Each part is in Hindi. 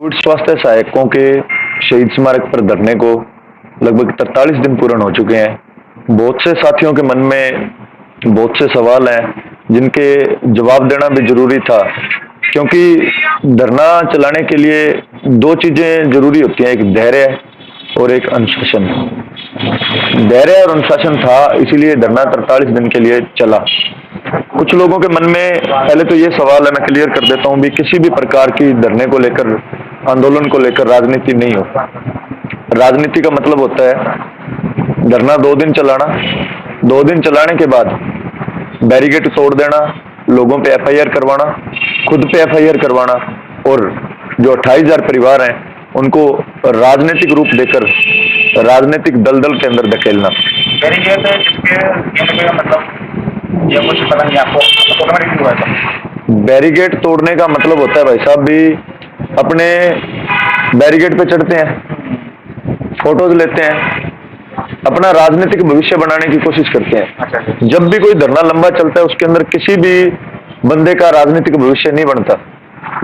कोविड स्वास्थ्य सहायकों के शहीद स्मारक पर धरने को लगभग 43 दिन पूर्ण हो चुके हैं। बहुत से साथियों के मन में बहुत से सवाल हैं जिनके जवाब देना भी जरूरी था, क्योंकि धरना चलाने के लिए दो चीजें जरूरी होती हैं, एक धैर्य और एक अनुशासन। धैर्य और अनुशासन था, इसीलिए धरना 43 दिन के लिए चला। कुछ लोगों के मन में पहले तो ये सवाल है, मैं क्लियर कर देता हूँ भी, किसी भी प्रकार की धरने को लेकर, आंदोलन को लेकर राजनीति नहीं होता। राजनीति का मतलब होता है धरना 2 दिन चलाना, 2 दिन चलाने के बाद बैरिकेड तोड़ देना, लोगों पे एफआईआर करवाना, खुद पे एफआईआर करवाना, और जो 28,000 परिवार हैं उनको राजनीतिक रूप देकर राजनीतिक दलदल के अंदर धकेलना। बैरिकेड जिसके कहने का मतलब ये कुछ पता नहीं आपको ऑटोमेटिक हुआ था। बैरिकेड तोड़ने का मतलब होता है भाई साहब भी अपने बैरिकेड पे चढ़ते हैं, फोटोज लेते हैं, अपना राजनीतिक भविष्य बनाने की कोशिश करते हैं। जब भी कोई धरना लंबा चलता है उसके अंदर किसी भी बंदे का राजनीतिक भविष्य नहीं बनता।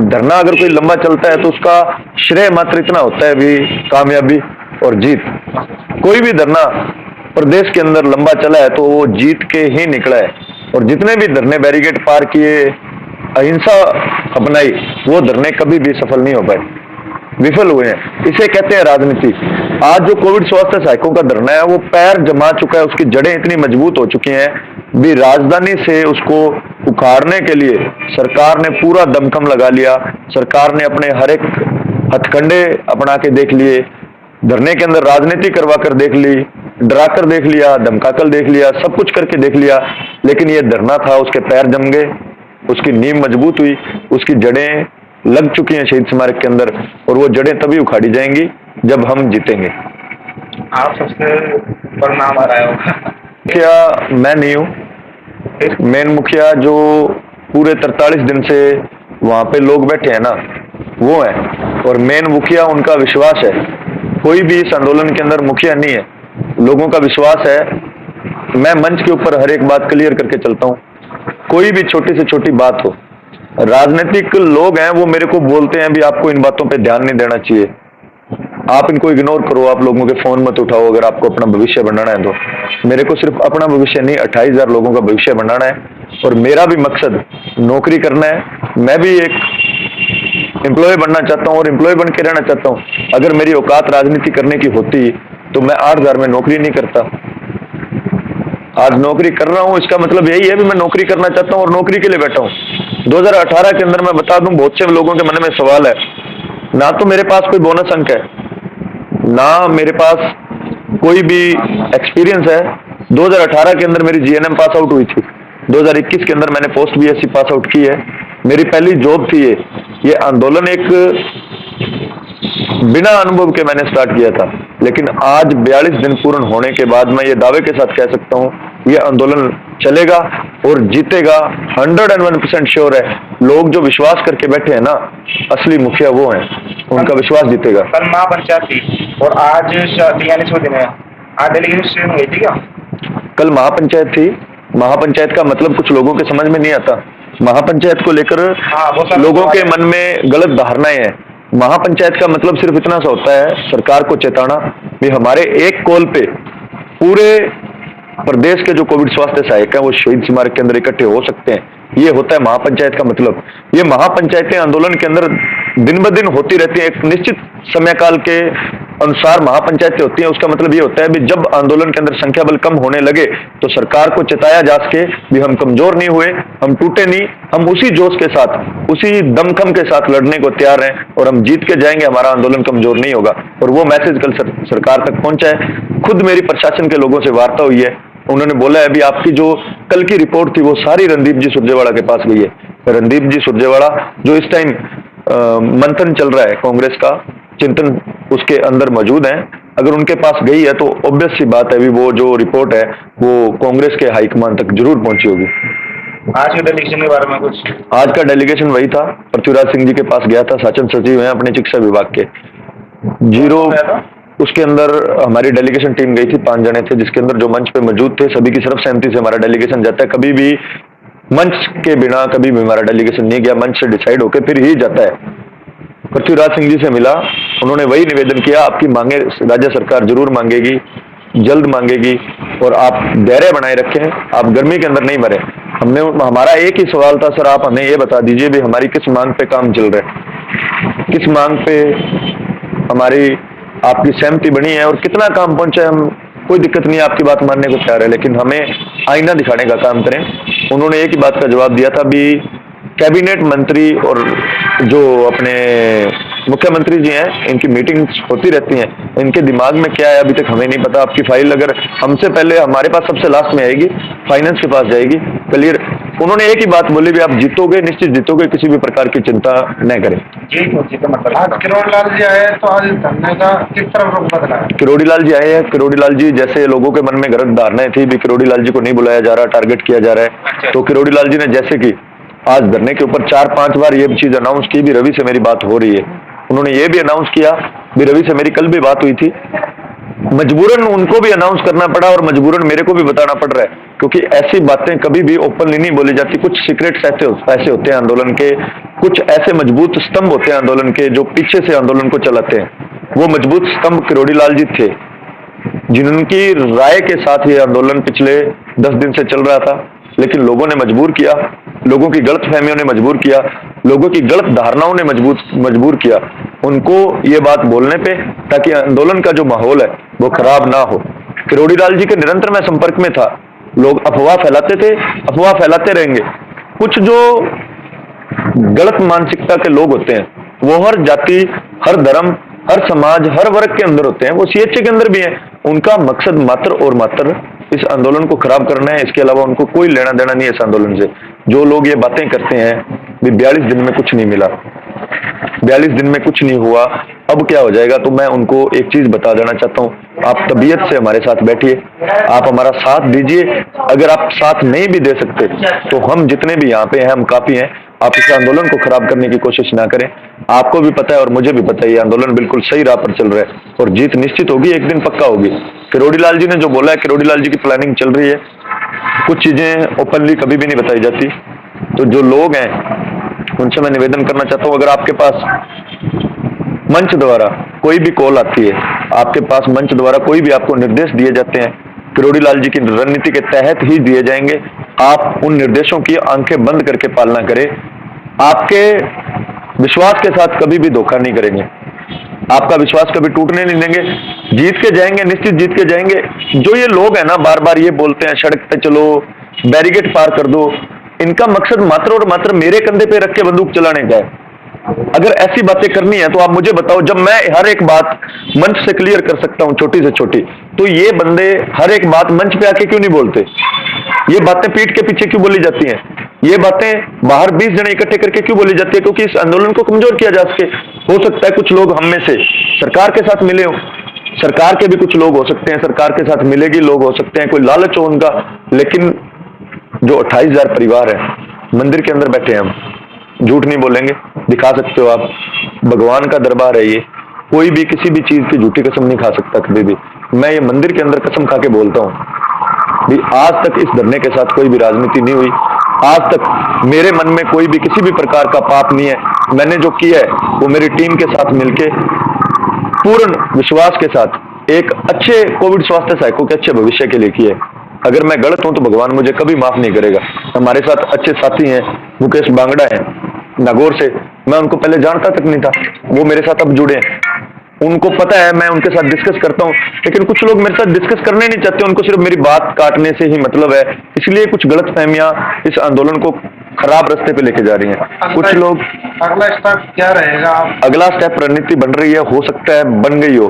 धरना अगर कोई लंबा चलता है तो उसका श्रेय मात्र इतना होता है भी कामयाबी और जीत। कोई भी धरना प्रदेश के अंदर लंबा चला है तो वो जीत के ही निकला है, और जितने भी धरने बैरिकेड पार किए, अहिंसा अपनाई, वो धरने कभी भी सफल नहीं हो पाए, विफल हुए हैं। इसे कहते हैं राजनीति। आज जो कोविड स्वास्थ्य सहायकों का धरना है वो पैर जमा चुका है, उसकी जड़ें इतनी मजबूत हो चुकी हैं भी राजधानी से उसको उखाड़ने के लिए सरकार ने पूरा दमखम लगा लिया। सरकार ने अपने हर एक हथकंडे अपना के देख लिए, धरने के अंदर राजनीति करवा कर देख ली, डरा कर देख लिया, धमकाकर देख लिया, सब कुछ करके देख लिया, लेकिन ये धरना था, उसके पैर जम गए, उसकी नींव मजबूत हुई, उसकी जड़ें लग चुकी हैं शहीद स्मारक के अंदर, और वो जड़ें तभी उखाड़ी जाएंगी जब हम जीतेंगे। आप सबसे परिणाम आ रहा होगा। मुखिया मैं नहीं हूँ, मेन मुखिया जो पूरे 43 दिन से वहां पे लोग बैठे हैं ना, वो है, और मेन मुखिया उनका विश्वास है। कोई भी इस आंदोलन के अंदर मुखिया नहीं है, लोगों का विश्वास है। मैं मंच के ऊपर हर एक बात क्लियर करके चलता हूँ, कोई भी छोटी से छोटी बात हो, राजनीतिक लोग हैं वो मेरे को बोलते हैं भी आपको इन बातों पे ध्यान नहीं देना चाहिए, आप इनको इग्नोर करो, आप लोगों के फोन मत उठाओ अगर आपको अपना भविष्य बनाना है तो। मेरे को सिर्फ अपना भविष्य नहीं, 28,000 लोगों का भविष्य बनाना है, और मेरा भी मकसद नौकरी करना है। मैं भी एक एम्प्लॉय बनना चाहता हूँ और एम्प्लॉय बन के रहना चाहता हूँ। अगर मेरी औकात राजनीति करने की होती तो मैं 8,000 में नौकरी नहीं करता। आज नौकरी कर रहा हूँ, इसका मतलब यही है भी मैं नौकरी करना चाहता हूँ और नौकरी के लिए बैठा हूँ। 2018 के अंदर मैं बता दूं, बहुत से लोगों के मन में सवाल है, ना तो मेरे पास कोई बोनस अंक है, ना मेरे पास कोई भी एक्सपीरियंस है। 2018 के अंदर मेरी जीएनएम पास आउट हुई थी, 2021 के अंदर मैंने पोस्ट बीएससी पास आउट की है, मेरी पहली जॉब थी। ये आंदोलन एक बिना अनुभव के मैंने स्टार्ट किया था, लेकिन आज 42 दिन पूर्ण होने के बाद मैं ये दावे के साथ कह सकता हूँ ये आंदोलन चलेगा और जीतेगा। 101% श्योर है। लोग जो विश्वास करके बैठे हैं ना, असली मुखिया वो हैं, उनका विश्वास जीतेगा। कल महापंचायत थी और आज 43वां दिन है। आज डेलीगेशन हुई थी क्या? कल महापंचायत थी। महापंचायत का मतलब कुछ लोगों के समझ में नहीं आता। महापंचायत को लेकर लोगों के मन में गलत धारणाएं हैं। महापंचायत का मतलब सिर्फ इतना सा होता है, सरकार को चेताना भी हमारे एक कॉल पे पूरे प्रदेश के जो कोविड स्वास्थ्य सहायक हैं वो शहीद स्मारक के अंदर इकट्ठे हो सकते हैं। ये होता है महापंचायत का मतलब। ये महापंचायतें आंदोलन के अंदर दिन ब दिन होती रहती है, एक निश्चित समय काल के अनुसार महापंचायतें होती हैं। उसका मतलब ये होता है भी जब आंदोलन के अंदर संख्या बल कम होने लगे तो सरकार को चेताया जा सके भी हम कमजोर नहीं हुए, हम टूटे नहीं, हम उसी जोश के साथ, उसी दमखम के साथ लड़ने को तैयार हैं और हम जीत के जाएंगे, हमारा आंदोलन कमजोर नहीं होगा। और वो मैसेज कल सरकार तक पहुंचा है। खुद मेरी प्रशासन के लोगों से वार्ता हुई है, उन्होंने बोला है अभी आपकी जो कल की रिपोर्ट थी वो सारी रणदीप जी सुरजेवाला के पास गई है। रणदीप जी सुरजेवाला जो इस टाइम मंथन चल रहा है, कांग्रेस का चिंतन उसके अंदर मौजूद है, अगर उनके पास गई है तो ऑब्वियस सी बात है भी वो जो रिपोर्ट है वो कांग्रेस के हाईकमान तक जरूर पहुंची होगी। आज के डेलीगेशन के बारे में कुछ? आज का डेलीगेशन वही था, पृथ्वीराज सिंह जी के पास गया था, शासन सचिव हैं अपने शिक्षा विभाग के। जीरो उसके अंदर हमारी डेलीगेशन टीम गई थी, 5 जने थे, जिसके अंदर जो मंच पे मौजूद थे सभी की सर्वसहमति से हमारा डेलीगेशन जाता है। कभी भी मंच के बिना कभी भी हमारा डेलीगेशन नहीं गया, मंच से डिसाइड होकर फिर ही जाता है। पृथ्वीराज सिंह जी से मिला, उन्होंने वही निवेदन किया, आपकी मांगे राज्य सरकार जरूर मांगेगी, जल्द मांगेगी, और आप धैर्य बनाए रखें, आप गर्मी के अंदर नहीं मरे। हमारा एक ही सवाल था, सर आप हमें ये बता दीजिए भी हमारी किस मांग पे काम चल रहा है, किस मांग पे हमारी आपकी सहमति बनी है और कितना काम पहुंचा है। हम कोई दिक्कत नहीं है, आपकी बात मानने को तैयार है, लेकिन हमें आईना दिखाने का काम करें। उन्होंने एक ही बात का जवाब दिया था भी कैबिनेट मंत्री और जो अपने मुख्यमंत्री जी हैं, इनकी मीटिंग्स होती रहती हैं, इनके दिमाग में क्या है अभी तक हमें नहीं पता। आपकी फाइल अगर हमसे पहले हमारे पास सबसे लास्ट में आएगी, फाइनेंस के पास जाएगी, क्लियर। उन्होंने एक ही बात बोली भी आप जीतोगे, निश्चित जीतोगे, किसी भी प्रकार की चिंता न करें। आज किरोड़ी लाल जी आए तो आज धरने का किस तरह रुख बदला है? किरोड़ी लाल जी आए हैं। किरोड़ी लाल जी जैसे लोगों के मन में गलत धारणाएं थी भी किरोड़ी लाल जी को नहीं बुलाया जा रहा, टारगेट किया जा रहा है, तो किरोड़ी लाल जी ने जैसे कि आज धरने के ऊपर 4-5 बार ये चीज अनाउंस की भी रवि से मेरी बात हो रही है, उन्होंने ये भी अनाउंस किया भी रवि से मेरी कल भी बात हुई थी, मजबूरन उनको भी अनाउंस करना पड़ा और मजबूरन मेरे को भी बताना पड़ रहा है, क्योंकि ऐसी बातें कभी भी ओपनली नहीं बोली जाती। कुछ सीक्रेट्स ऐसे होते हैं आंदोलन के, कुछ ऐसे मजबूत स्तंभ होते हैं आंदोलन के जो पीछे से आंदोलन को चलाते हैं। वो मजबूत स्तंभ किरोड़ी लाल जी थे, जिनकी राय के साथ ये आंदोलन पिछले 10 दिन से चल रहा था, लेकिन लोगों ने मजबूर किया, लोगों की गलत फहमियों ने मजबूर किया, लोगों की गलत धारणाओं ने मजबूर किया उनको ये बात बोलने पे, ताकि आंदोलन का जो माहौल है वो खराब ना हो। किरोड़ी लाल जी के निरंतर मैं संपर्क में था, लोग अफवाह फैलाते थे, अफवाह फैलाते रहेंगे। कुछ जो गलत मानसिकता के लोग होते हैं वो हर जाति, हर धर्म, हर समाज, हर वर्ग के अंदर होते हैं, वो सीएचए के अंदर भी हैं। उनका मकसद मात्र और मात्र इस आंदोलन को खराब करना है, इसके अलावा उनको कोई लेना देना नहीं है इस आंदोलन से। जो लोग ये बातें करते हैं भी 42 दिन में कुछ नहीं मिला, 42 दिन में कुछ नहीं हुआ, अब क्या हो जाएगा, तो मैं उनको एक चीज बता देना चाहता हूँ, आप तबीयत से हमारे साथ बैठिए, आप हमारा साथ दीजिए। अगर आप साथ नहीं भी दे सकते तो हम जितने भी यहाँ पे हैं हम काफी हैं, आप इस आंदोलन को खराब करने की कोशिश ना करें। आपको भी पता है और मुझे भी पता है ये आंदोलन बिल्कुल सही राह पर चल रहा है और जीत निश्चित होगी, एक दिन पक्का होगी। किरोड़ी लाल जी ने जो बोला है, किरोड़ी लाल जी की प्लानिंग चल रही है, कुछ चीजें ओपनली कभी भी नहीं बताई जाती। तो जो लोग हैं उनसे मैं निवेदन करना चाहता हूँ, अगर आपके पास मंच द्वारा कोई भी कॉल आती है, आपके पास मंच द्वारा कोई भी आपको निर्देश दिए जाते हैं, किरोड़ी लाल जी की रणनीति के तहत ही दिए जाएंगे, आप उन निर्देशों की आंखें बंद करके पालना करें। आपके विश्वास के साथ कभी भी धोखा नहीं करेंगे, आपका विश्वास कभी टूटने नहीं देंगे, जीत के जाएंगे, निश्चित जीत के जाएंगे। जो ये लोग हैं ना बार बार ये बोलते हैं सड़क पे चलो, बैरिकेड पार कर दो, इनका मकसद मात्र और मात्र मेरे कंधे पे रख के बंदूक चलाने का है। अगर ऐसी बातें करनी है तो आप मुझे बताओ, जब मैं हर एक बात मंच से क्लियर कर सकता हूं छोटी से छोटी, तो ये बंदे हर एक बात मंच पे आके क्यों नहीं बोलते? ये बातें पीठ के पीछे क्यों बोली जाती हैं? ये बातें बाहर 20 जने इकट्ठे करके क्यों बोली जाती है? क्योंकि इस आंदोलन को कमजोर किया जा सके। हो सकता है कुछ लोग हम में से सरकार के साथ मिले हो, सरकार के भी कुछ लोग हो सकते हैं, सरकार के साथ मिलेगी लोग हो सकते हैं, कोई लालच हो उनका, लेकिन जो 28,000 परिवार है मंदिर के अंदर बैठे हैं, हम झूठ नहीं बोलेंगे, दिखा सकते हो आप, भगवान का दरबार है ये, कोई भी किसी भी चीज की झूठी कसम नहीं खा सकता कभी भी। मैं ये मंदिर के अंदर कसम खा के बोलता हूँ भी आज तक इस धरने के साथ कोई भी राजनीति नहीं हुई, आज तक मेरे मन में कोई भी किसी भी प्रकार का पाप नहीं है। मैंने जो किया है वो मेरी टीम के साथ मिलके पूर्ण विश्वास के साथ एक अच्छे कोविड स्वास्थ्य सहायकों के अच्छे भविष्य के लिए किया है। अगर मैं गलत हूं तो भगवान मुझे कभी माफ नहीं करेगा। हमारे साथ अच्छे साथी हैं, मुकेश बांगड़ा है नागौर से, मैं उनको पहले जानता तक नहीं था, वो मेरे साथ अब जुड़े हैं, उनको पता है, मैं उनके साथ डिस्कस करता हूं। लेकिन कुछ लोग मेरे साथ डिस्कस करने नहीं चाहते, उनको सिर्फ मेरी बात काटने से ही मतलब है, इसलिए कुछ गलत फहमियां इस आंदोलन को खराब रास्ते पे लेके जा रही हैं। कुछ लोग अगला स्टेप क्या रहेगा? अगला स्टेप रणनीति बन रही है, हो सकता है बन गई हो।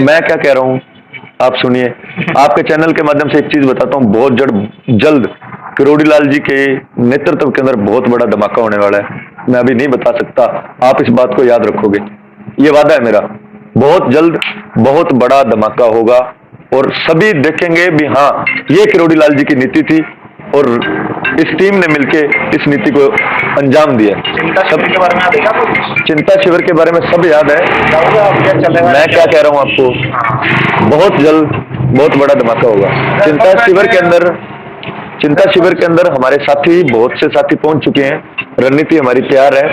मैं क्या कह रहा हूँ आप सुनिए, आपके चैनल के माध्यम से एक चीज बताता हूँ, बहुत जल्द किरोड़ी लाल जी के नेतृत्व के अंदर बहुत बड़ा धमाका होने वाला है। मैं अभी नहीं बता सकता, आप इस बात को याद रखोगे, ये वादा है मेरा, बहुत जल्द बहुत बड़ा धमाका होगा और सभी देखेंगे भी हाँ ये किरोड़ी लाल जी की नीति थी और इस टीम ने मिलके इस नीति को अंजाम दिया। चिंता शिविर के बारे में सब याद है। मैं क्या कह रहा हूँ आपको, बहुत जल्द बहुत बड़ा धमाका होगा। चिंता शिविर के अंदर हमारे साथी, बहुत से साथी पहुंच चुके हैं, रणनीति हमारी तैयार है।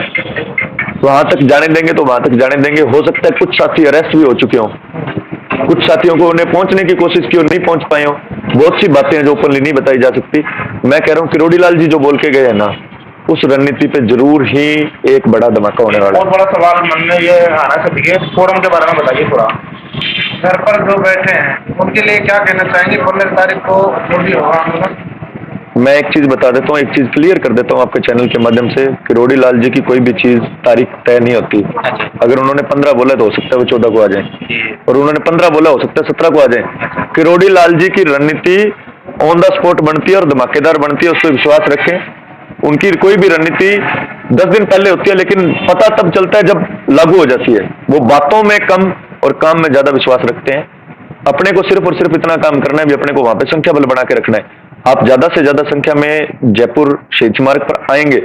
वहां तक जाने देंगे तो वहां तक जाने देंगे। हो सकता है कुछ साथी अरेस्ट भी हो चुके हों, कुछ साथियों को उन्हें पहुंचने की कोशिश की और नहीं पहुंच पाए हो। बहुत सी बातें हैं जो ओपनली नहीं बताई जा सकती। मैं कह रहा हूं किरोड़ी लाल जी जो बोल के गए हैं ना, उस रणनीति पे जरूर ही एक बड़ा धमाका होने वाला है। बहुत बड़ा सवाल मन में ये आना चाहिए, फोरम के बारे में बताइए थोड़ा। घर पर जो बैठे हैं उनके लिए क्या कहना चाहेंगे? 15 तारीख को जो भी होगा आंदोलन। मैं एक चीज बता देता हूँ, एक चीज क्लियर कर देता हूँ आपके चैनल के माध्यम से। किरोड़ी लाल जी की कोई भी चीज तारीख तय नहीं होती। अच्छा। अगर उन्होंने 15 बोला तो हो सकता है वो 14 को आ जाए, और उन्होंने 15 बोला हो सकता है 17 को आ जाए। किरोड़ी लाल जी की रणनीति ऑन द स्पॉट बनती है और धमाकेदार बनती है, उस पर विश्वास रखें। उनकी कोई भी रणनीति 10 दिन पहले होती है, लेकिन पता तब चलता है जब लागू हो जाती है। वो बातों में कम और काम में ज्यादा विश्वास रखते हैं। अपने को सिर्फ और सिर्फ इतना काम करना है भी अपने को वहां पे संख्या बल बना के रखना है। आप ज्यादा से ज्यादा संख्या में जयपुर शहीद स्मारक पर आएंगे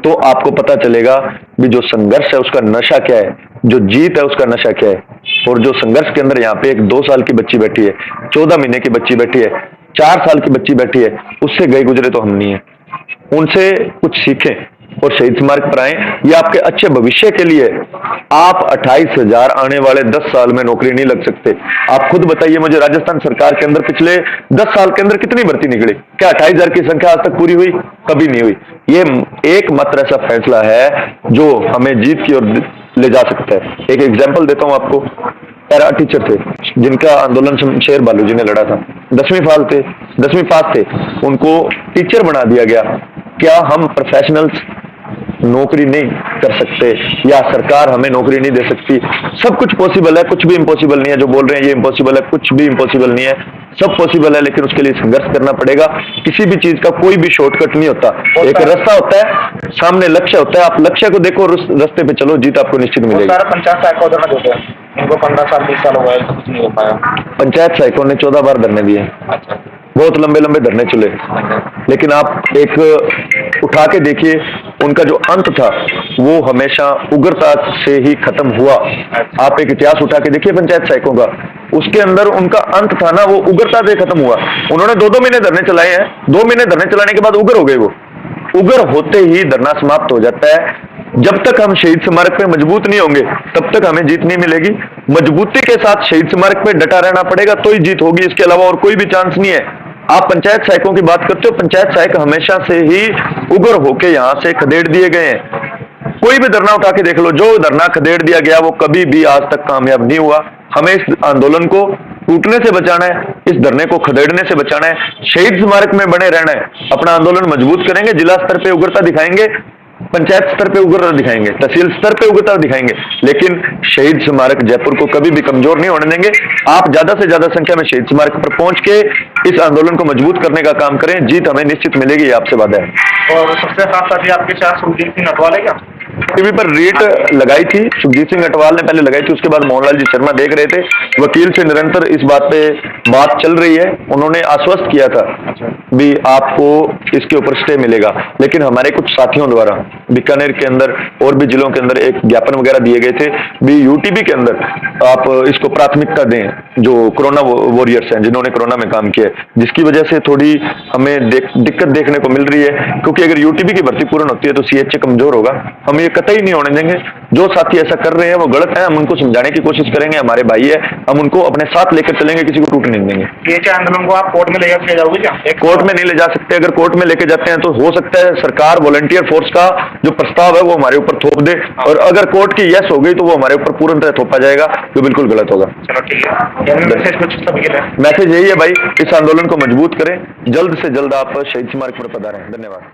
तो आपको पता चलेगा भी जो संघर्ष है उसका नशा क्या है, जो जीत है उसका नशा क्या है। और जो संघर्ष के अंदर यहाँ पे एक 2 साल की बच्ची बैठी है, 14 महीने की बच्ची बैठी है, 4 साल की बच्ची बैठी है, उससे गए गुजरे तो हम नहीं है। उनसे कुछ सीखें और शहीद स्मारक पर आए। ये आपके अच्छे भविष्य के लिए। आप 28,000 आने वाले 10 साल में नौकरी नहीं लग सकते। आप खुद बताइए मुझे, राजस्थान सरकार के अंदर पिछले 10 साल के अंदर कितनी भर्ती निकली? क्या 28,000 की संख्या आज तक पूरी हुई? कभी नहीं हुई। ये एकमात्र ऐसा फैसला है जो हमें जीत की ओर ले जा सकता है। एक एग्जाम्पल देता हूं आपको। पैरा टीचर थे जिनका आंदोलन शमशेर बालू जी ने लड़ा था, 10वीं पास थे, उनको टीचर बना दिया गया। क्या हम प्रोफेशनल्स नौकरी नहीं कर सकते या सरकार हमें नौकरी नहीं दे सकती? सब कुछ पॉसिबल है, कुछ भी इम्पॉसिबल नहीं है। जो बोल रहे हैं ये इम्पॉसिबल है, कुछ भी इम्पॉसिबल नहीं है, सब पॉसिबल है। लेकिन उसके लिए संघर्ष करना पड़ेगा। किसी भी चीज का कोई भी शॉर्टकट नहीं होता। एक रास्ता होता है, सामने लक्ष्य होता है। आप लक्ष्य को देखो और उस रास्ते पे चलो, जीत आपको निश्चित मिलेगी। सारा पंचायत सहायक को धरना देते हैं, इनको 15 साल 20 साल हो गए, कुछ नहीं हो पाया। पंचायत सहायकों ने 14 बार धरने दिए, अच्छा। बहुत लंबे लंबे धरने चले, लेकिन आप एक उठा के देखिए, उनका जो अंत था वो हमेशा उग्रता से ही खत्म हुआ। आप एक इतिहास उठा के देखिए पंचायत सहायकों का, उसके अंदर उनका अंत था ना, वो उग्रता से खत्म हुआ। उन्होंने 2-2 महीने धरने चलाए हैं, 2 महीने धरने चलाने के बाद उग्र हो गए। वो उग्र होते ही धरना समाप्त हो जाता है। जब तक हम शहीद स्मारक पे मजबूत नहीं होंगे तब तक हमें जीत नहीं मिलेगी। मजबूती के साथ शहीद स्मारक पे डटा रहना पड़ेगा तो ही जीत होगी, इसके अलावा और कोई भी चांस नहीं है। आप पंचायत सहायकों की बात करते हो, पंचायत सहायक हमेशा से ही उग्र होके यहाँ से खदेड़ दिए गए हैं। कोई भी धरना उठा के देख लो, जो धरना खदेड़ दिया गया वो कभी भी आज तक कामयाब नहीं हुआ। हमें इस आंदोलन को टूटने से बचाना है, इस धरने को खदेड़ने से बचाना है, शहीद स्मारक में बने रहना है। अपना आंदोलन मजबूत करेंगे, जिला स्तर पे उग्रता दिखाएंगे, पंचायत स्तर पे उग्रता दिखाएंगे, तहसील स्तर पे उग्रता दिखाएंगे, लेकिन शहीद स्मारक जयपुर को कभी भी कमजोर नहीं होने देंगे। आप ज्यादा से ज्यादा संख्या में शहीद स्मारक पर पहुंच के इस आंदोलन को मजबूत करने का काम करें, जीत हमें निश्चित मिलेगी, ये आपसे वादा है। और सबसे साथ साथ ही आपके साथ सुखजीत सिंह अटवाल है क्या? टीवी पर रेट लगाई थी, सुखजीत सिंह अटवाल ने पहले लगाई थी, उसके बाद मोहनलाल जी शर्मा देख रहे थे। वकील से निरंतर इस बात पे बात चल रही है। उन्होंने आश्वस्त किया था भी आपको इसके ऊपर स्टे मिलेगा, लेकिन हमारे कुछ साथियों द्वारा बीकानेर के अंदर और भी जिलों के अंदर एक ज्ञापन वगैरह दिए गए थे भी यूटीबी के अंदर आप इसको प्राथमिकता दें, जो कोरोना वॉरियर्स हैं जिन्होंने कोरोना में काम किया है, जिसकी वजह से थोड़ी हमें दिक्कत देखने को मिल रही है। क्योंकि अगर यूटीबी की भर्ती पूर्ण होती है तो सीएचए कमजोर होगा। हम ये कतई नहीं होने देंगे। जो साथी ऐसा कर रहे हैं वो गलत है, हम उनको समझाने की कोशिश करेंगे, हमारे भाई है, हम उनको अपने साथ लेकर चलेंगे, किसी को टूटने नहीं देंगे। ये आंदोलन को आप कोर्ट में ले जाओगे क्या? कोर्ट में नहीं ले जा सकते। अगर कोर्ट में लेके जाते हैं तो हो सकता है सरकार वॉलंटियर फोर्स का जो प्रस्ताव है वो हमारे ऊपर थोप दे, और अगर कोर्ट की यस हो गई तो वो हमारे ऊपर पूर्ण तरह थोपा जाएगा, जो बिल्कुल गलत होगा। चलो ठीक है, मैसेज यही है भाई, इस आंदोलन को मजबूत करें, जल्द से जल्द आप शहीद स्मारक पर पधारें। धन्यवाद।